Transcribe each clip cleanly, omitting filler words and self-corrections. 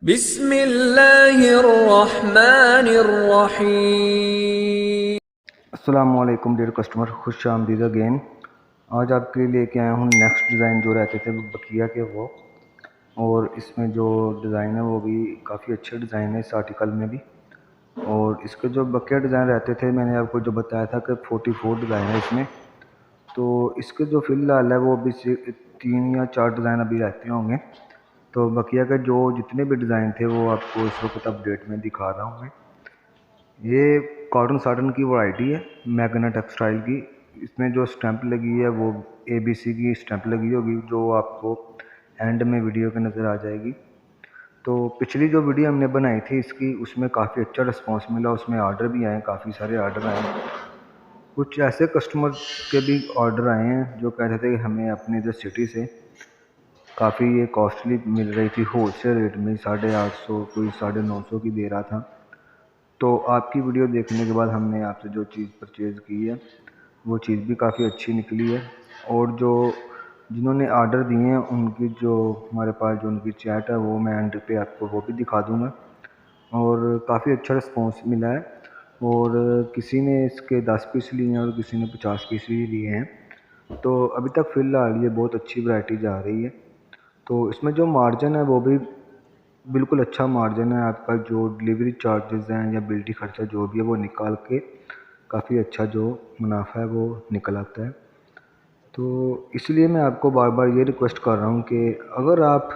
बिस्मिल्लाहिर्रहमानिर्रहीम। अस्सलामुअलैकुम dear customer, खुश आमदीद अगेन। आज आपके लिए लेके आया हूँ नेक्स्ट डिज़ाइन जो रहते थे बकिया के वो, और इसमें जो डिज़ाइन है वो भी काफ़ी अच्छे डिज़ाइन है इस आर्टिकल में भी। और इसके जो बकिया डिज़ाइन रहते थे मैंने आपको जो बताया था कि 44 डिज़ाइन है इसमें। तो इसके जो फ़िलहाल है वो अभी 3 या 4 डिज़ाइन अभी रहते होंगे। तो बकिया के जो जितने भी डिज़ाइन थे वो आपको इस वक्त अपडेट में दिखा रहा हूँ मैं। ये कॉटन साटन की वैरायटी है, मैगना टेक्सटाइल की। इसमें जो स्टैंप लगी है वो ABC की स्टैंप लगी होगी, जो आपको एंड में वीडियो के नज़र आ जाएगी। तो पिछली जो वीडियो हमने बनाई थी इसकी, उसमें काफ़ी अच्छा रिस्पांस मिला, उसमें ऑर्डर भी आए, काफ़ी सारे ऑर्डर आए। कुछ ऐसे कस्टमर के भी ऑर्डर आए हैं जो कहते थे कि हमें अपने इधर सिटी से काफ़ी ये कॉस्टली मिल रही थी, होलसेल रेट में 850, कोई 950 की दे रहा था। तो आपकी वीडियो देखने के बाद हमने आपसे जो चीज़ परचेज़ की है वो चीज़ भी काफ़ी अच्छी निकली है। और जो जिन्होंने ऑर्डर दिए हैं उनकी जो हमारे पास जो उनकी चैट है वो मैं एंड पे आपको वो भी दिखा दूँगा। और काफ़ी अच्छा रिस्पांस मिला है। और किसी ने इसके 10 पीस लिए हैं और किसी ने 50 पीस भी लिए हैं। तो अभी तक फ़िलहाल ये बहुत अच्छी वैरायटी जा रही है। तो इसमें जो मार्जिन है वो भी बिल्कुल अच्छा मार्जिन है। आपका जो डिलीवरी चार्जेस हैं या बिल्टी खर्चा जो भी है वो निकाल के काफ़ी अच्छा जो मुनाफा है वो निकल आता है। तो इसलिए मैं आपको बार बार ये रिक्वेस्ट कर रहा हूँ कि अगर आप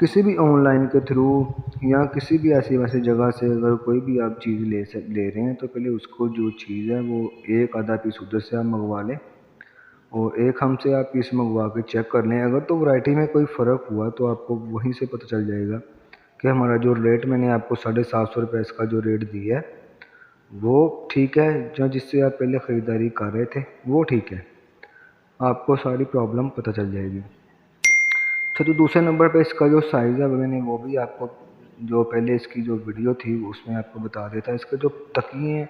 किसी भी ऑनलाइन के थ्रू या किसी भी ऐसी वैसी जगह से अगर कोई भी आप चीज़ ले रहे हैं, तो पहले उसको जो चीज़ है वो एक आधा पीस उधर से आप मंगवा लें और एक हमसे आप पीस मंगवा के चेक कर लें। अगर तो वैरायटी में कोई फ़र्क हुआ तो आपको वहीं से पता चल जाएगा कि हमारा जो रेट मैंने आपको 750 रुपये इसका जो रेट दिया है वो ठीक है, जो जिससे आप पहले ख़रीदारी कर रहे थे वो ठीक है। आपको सारी प्रॉब्लम पता चल जाएगी। अच्छा, तो दूसरे नंबर पे इसका जो साइज़ है मैंने वो भी आपको जो पहले इसकी जो वीडियो थी उसमें आपको बता देता। इसके जो तकिए हैं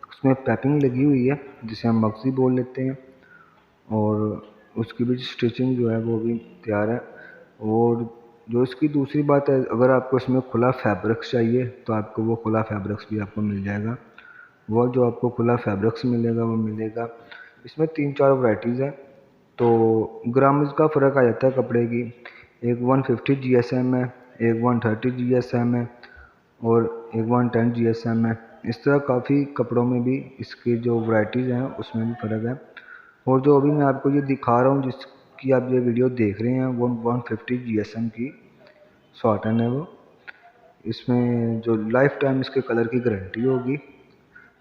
उसमें पैपिंग लगी हुई है जिसे हम मगज़ी बोल लेते हैं, और उसकी भी स्टिचिंग जो है वो भी तैयार है। और जो इसकी दूसरी बात है, अगर आपको इसमें खुला फैब्रिक्स चाहिए तो आपको वो खुला फैब्रिक्स भी आपको मिल जाएगा। वो जो आपको खुला फैब्रिक्स मिलेगा वो मिलेगा। इसमें 3-4 वैराइटीज़ हैं। तो ग्रामेज का फ़र्क आ जाता है कपड़े की। एक 150 GSM है, एक 130 GSM है और एक 110 GSM है। इस तरह काफ़ी कपड़ों में भी इसकी जो वैराइटीज़ हैं उसमें भी फ़र्क है। और जो अभी मैं आपको ये दिखा रहा हूँ जिसकी आप ये वीडियो देख रहे हैं वो 150 GSM की शॉर्टन है वो। इसमें जो लाइफ टाइम इसके कलर की गारंटी होगी।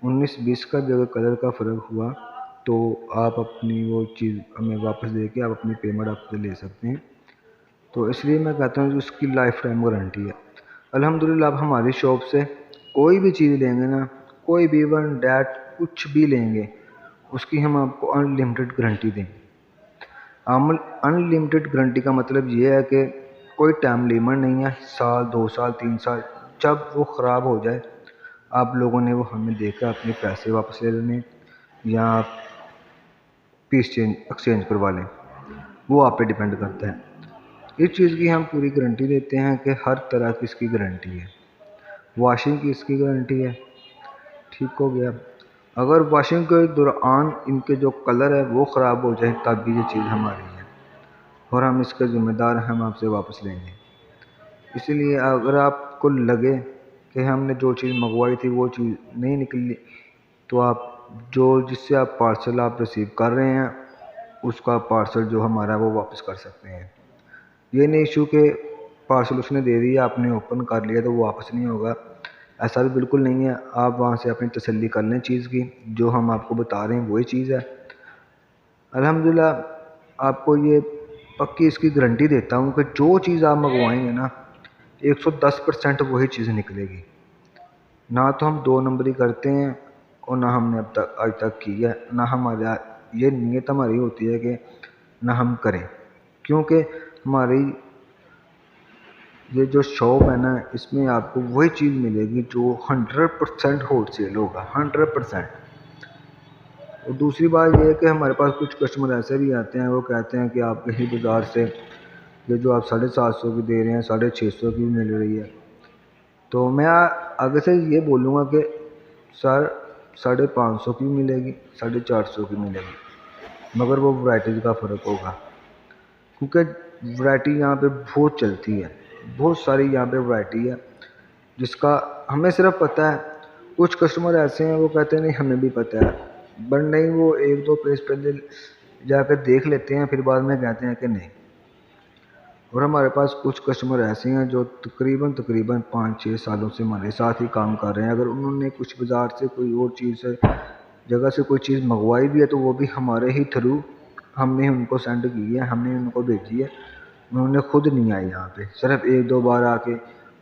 19-20 का भी अगर कलर का फ़र्क हुआ तो आप अपनी वो चीज़ हमें वापस दे के आप अपनी पेमेंट आपसे ले सकते हैं। तो इसलिए मैं कहता हूँ कि उसकी लाइफ टाइम गारंटी है। अल्हम्दुलिल्लाह आप हमारी शॉप से कोई भी चीज़ लेंगे ना, कोई भी वन डैट कुछ भी लेंगे, उसकी हम आपको अनलिमिटेड गारंटी देंगे। अनलिमिटेड गारंटी का मतलब ये है कि कोई टाइम लिमिट नहीं है, साल 2 साल 3 साल, जब वो ख़राब हो जाए आप लोगों ने वो हमें देकर अपने पैसे वापस ले लेने या आप पीस एक्सचेंज करवा लें, वो आप पे डिपेंड करता है। इस चीज़ की हम पूरी गारंटी देते हैं कि हर तरह की इसकी गारंटी है। वॉशिंग की इसकी गारंटी है। ठीक हो गया। अगर वॉशिंग के दौरान इनके जो कलर है वो ख़राब हो जाए तब भी ये चीज़ हमारी है और हम इसके ज़िम्मेदार हम आपसे वापस लेंगे। इसीलिए अगर आपको लगे कि हमने जो चीज़ मंगवाई थी वो चीज़ नहीं निकली, तो आप जो जिससे आप पार्सल आप रिसीव कर रहे हैं उसका पार्सल जो हमारा वो वापस कर सकते हैं। ये नहीं इशू कि पार्सल उसने दे दिया आपने ओपन कर लिया तो वो वापस नहीं होगा, ऐसा भी बिल्कुल नहीं है। आप वहाँ से अपनी तसल्ली कर लें चीज़ की, जो हम आपको बता रहे हैं वही चीज़ है। अल्हम्दुलिल्लाह आपको ये पक्की इसकी गारंटी देता हूँ कि जो चीज़ आप मंगवाएंगे ना 110% वही चीज़ निकलेगी। ना तो हम 2 नंबरी करते हैं और ना हमने अब तक आज तक की है, ना हमारा ये नीयत हमारी होती है कि ना हम करें, क्योंकि हमारी ये जो शॉप है ना इसमें आपको वही चीज़ मिलेगी जो 100% होलसेल होगा, 100%। और दूसरी बात ये है कि हमारे पास कुछ कस्टमर ऐसे भी आते हैं, वो कहते हैं कि आप कहीं बाज़ार से ये जो आप 750 की दे रहे हैं 650 की भी मिल रही है। तो मैं आगे से ये बोलूँगा कि सर 550 की मिलेगी, 450 की मिलेगी, मगर वो वैराइटीज़ का फ़र्क होगा, क्योंकि वैराइटी यहाँ पे बहुत चलती है, बहुत सारी यहाँ पे वैराइटी है जिसका हमें सिर्फ पता है। कुछ कस्टमर ऐसे हैं वो कहते हैं नहीं हमें भी पता है, बट नहीं, वो एक दो पेज पहले जाकर देख लेते हैं, फिर बाद में कहते हैं कि नहीं। और हमारे पास कुछ कस्टमर ऐसे हैं जो तकरीबन 5-6 सालों से हमारे साथ ही काम कर रहे हैं। अगर उन्होंने कुछ बाज़ार से कोई और चीज़ से जगह से कोई चीज़ मंगवाई भी है तो वो भी हमारे ही थ्रू हमने उनको सेंड की है, हमने उनको भेजी है। उन्होंने खुद नहीं आए यहाँ पे, सिर्फ एक दो बार आके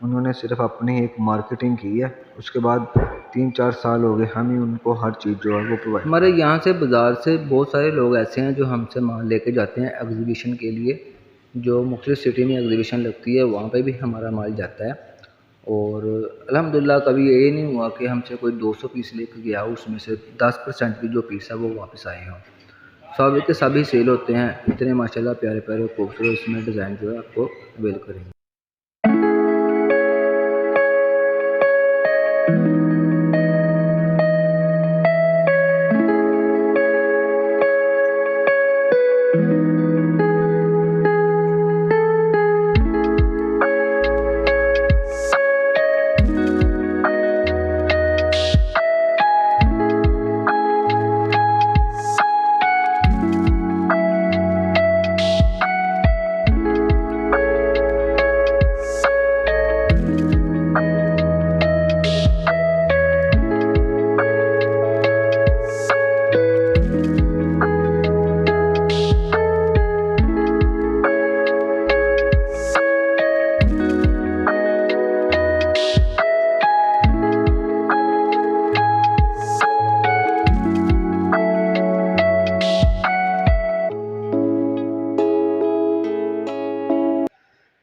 उन्होंने सिर्फ अपनी एक मार्केटिंग की है। उसके बाद 3-4 साल हो गए हम ही उनको हर चीज़ जो है वो प्रोवाइड। हमारे यहाँ से बाज़ार से बहुत सारे लोग ऐसे हैं जो हमसे माल लेके जाते हैं एग्जीबिशन के लिए, जो मुख्तलिफ सिटी में एग्जीबिशन लगती है वहाँ पे भी हमारा माल जाता है। और अल्हम्दुलिल्लाह कभी ये नहीं हुआ कि हमसे कोई 200 पीस लेके गया उसमें से 10% भी जो पीस है वो वापस आए हों। सब के सभी सेल होते हैं, इतने माशाल्लाह प्यारे प्यारे खूबसूरत इसमें डिज़ाइन जो है आपको अवेल करेंगे।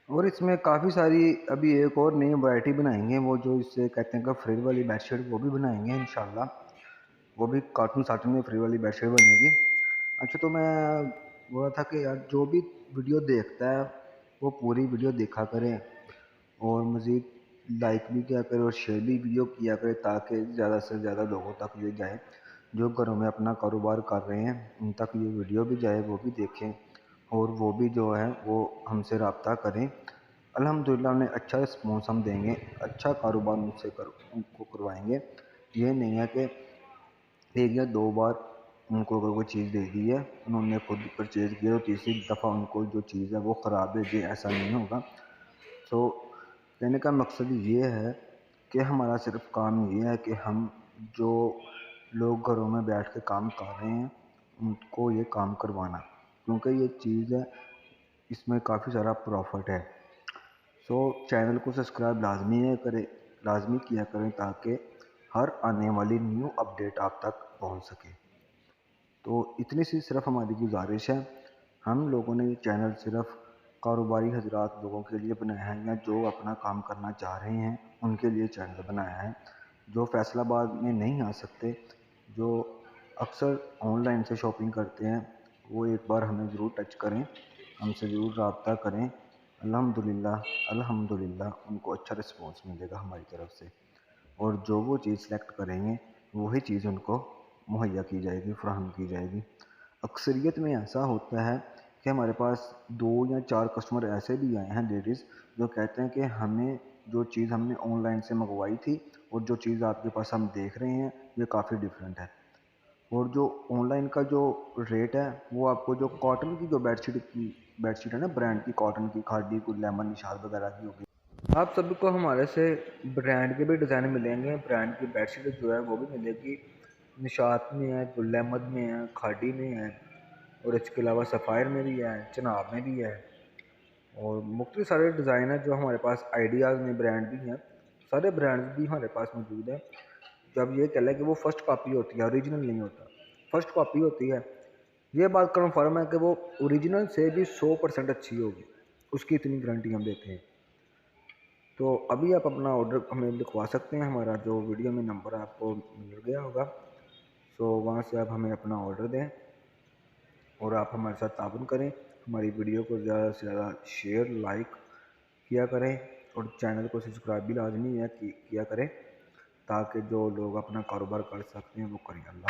और इसमें काफ़ी सारी अभी एक और नई वैरायटी बनाएंगे, वो जो इससे कहते हैं कि फ्रिल वाली बेडशीट वो भी बनाएंगे इंशाल्लाह। वो भी कार्टून साटून में फ्री वाली बेडशीट बनेगी। अच्छा, तो मैं बोल रहा था कि यार जो भी वीडियो देखता है वो पूरी वीडियो देखा करें और मज़ीद लाइक भी किया करें और शेयर भी वीडियो किया करें, ताकि ज़्यादा से ज़्यादा लोगों तक ये जाए जो घरों में अपना कारोबार कर रहे हैं, उन तक ये वीडियो भी जाए, वो भी देखें और वो भी जो है वो हमसे रब्ता करें। अल्हम्दुलिल्लाह उन्हें अच्छा रिस्पॉन्स हम देंगे, अच्छा कारोबार उनको करवाएंगे। ये नहीं है कि एक या दो बार उनको अगर कोई चीज़ दे दी है, उन्होंने खुद परचेज़ किया तो तीसरी दफ़ा उनको जो चीज़ है वो ख़राब है, ये ऐसा नहीं होगा। तो कहने का मकसद ये है कि हमारा सिर्फ काम ये है कि हम जो लोग घरों में बैठ के काम कर रहे हैं उनको ये काम करवाना, क्योंकि ये चीज़ है, इसमें काफ़ी सारा प्रॉफिट है। सो चैनल को सब्सक्राइब लाजमी किया करें ताकि हर आने वाली न्यू अपडेट आप तक पहुंच सके। तो इतनी सी सिर्फ हमारी गुजारिश है। हम लोगों ने ये चैनल सिर्फ कारोबारी हजरात लोगों के लिए बनाया है, या जो अपना काम करना चाह रहे हैं उनके लिए चैनल बनाया है। जो फैसलाबाद में नहीं आ सकते, जो अक्सर ऑनलाइन से शॉपिंग करते हैं, वो एक बार हमें ज़रूर टच करें, हमसे ज़रूर रब्ता करें। अल्हम्दुलिल्लाह उनको अच्छा रिस्पॉन्स मिलेगा हमारी तरफ से, और जो वो चीज़ सेलेक्ट करेंगे वही चीज़ उनको मुहैया की जाएगी, फ़राहम की जाएगी। अक्सरियत में ऐसा होता है कि हमारे पास 2 या 4 कस्टमर ऐसे भी आए हैं लेडीज़, जो कहते हैं कि हमें जो चीज़ हमने ऑनलाइन से मंगवाई थी और जो चीज़ आपके पास हम देख रहे हैं ये काफ़ी डिफरेंट है। और जो ऑनलाइन का जो रेट है वो आपको जो कॉटन की जो बेडशीट है ना, ब्रांड की कॉटन की, खादी कुछ लेमन निशाद वगैरह की होगी, आप सभी को हमारे से ब्रांड के भी डिज़ाइन मिलेंगे। ब्रांड की बेडशीट जो है वो भी मिलेगी, निशात में है, गुल अहमद में है, खादी में है, और इसके अलावा सफ़ायर में भी है, चिनाब में भी है, और मुख्तलिफ सारे डिज़ाइन है जो हमारे पास आइडियाज़ में ब्रांड भी हैं। सारे ब्रांड्स भी हमारे पास मौजूद है। जब ये कह लें कि वो फ़र्स्ट कॉपी होती है, ओरिजिनल नहीं होता, फ़र्स्ट कॉपी होती है, ये बात कन्फर्म है कि वो ओरिजिनल से भी 100% अच्छी होगी, उसकी इतनी गारंटी हम देते हैं। तो अभी आप अपना ऑर्डर हमें लिखवा सकते हैं, हमारा जो वीडियो में नंबर आपको मिल गया होगा। सो वहाँ से आप हमें अपना ऑर्डर दें और आप हमारे साथ ताउन करें। हमारी वीडियो को ज़्यादा से ज़्यादा शेयर लाइक किया करें और चैनल को सब्सक्राइब भी लाजमी है किया करें, ताकि जो लोग अपना कारोबार कर सकते हैं वो करें। अल्लाह।